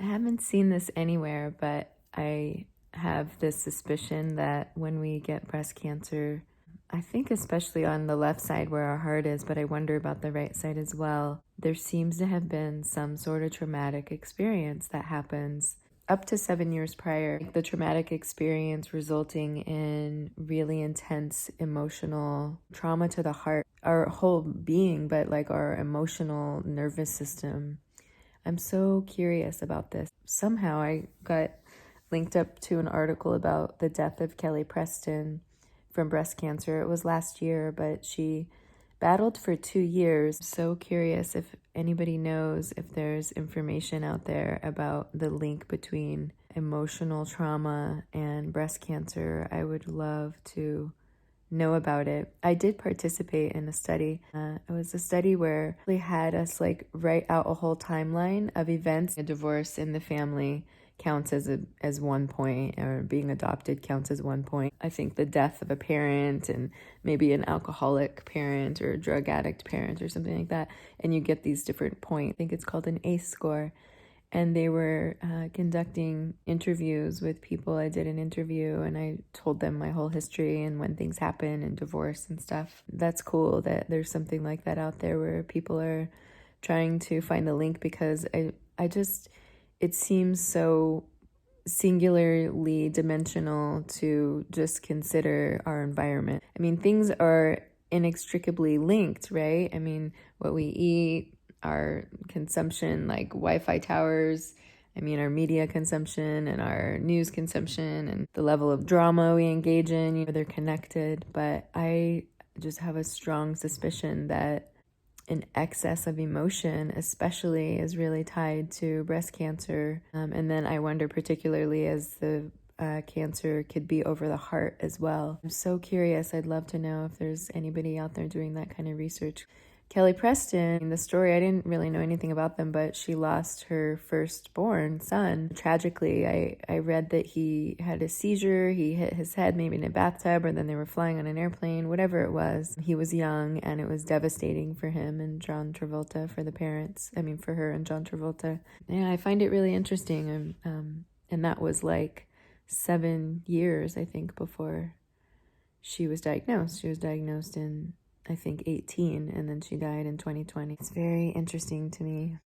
haven't seen this anywhere, but I have this suspicion that when we get breast cancer, I think especially on the left side where our heart is, but I wonder about the right side as well, there seems to have been some sort of traumatic experience that happens up to 7 years prior. The traumatic experience resulting in really intense emotional trauma to the heart, our whole being, but like our emotional nervous system. I'm so curious about this. Somehow I got linked up to an article about the death of Kelly Preston from breast cancer. It was last year, but she battled for 2 years. So curious if anybody knows if there's information out there about the link between emotional trauma and breast cancer. I would love to know about it. I did participate in a study. It was a study where they had us like write out a whole timeline of events. A divorce in the family counts as 1 point, or being adopted counts as 1 point. I think the death of a parent and maybe an alcoholic parent or a drug addict parent or something like that, and you get these different points. I think it's called an ACE score. And they were conducting interviews with people. I did an interview and I told them my whole history and when things happen and divorce and stuff. That's cool that there's something like that out there where people are trying to find the link, because it seems so singularly dimensional to just consider our environment. I mean, things are inextricably linked, right? I mean, what we eat, our consumption, like Wi-Fi towers, our media consumption and our news consumption and the level of drama we engage in, they're connected. But I just have a strong suspicion that an excess of emotion especially is really tied to breast cancer. And then I wonder particularly as the cancer could be over the heart as well. I'm so curious. I'd love to know if there's anybody out there doing that kind of research. Kelly Preston, the story, I didn't really know anything about them, but she lost her firstborn son. Tragically, I read that he had a seizure, he hit his head maybe in a bathtub, or then they were flying on an airplane, whatever it was. He was young, and it was devastating for him and John Travolta, for the parents. For her and John Travolta. Yeah, I find it really interesting. And that was like 7 years, I think, before she was diagnosed. She was diagnosed in, I think, 18, and then she died in 2020. It's very interesting to me.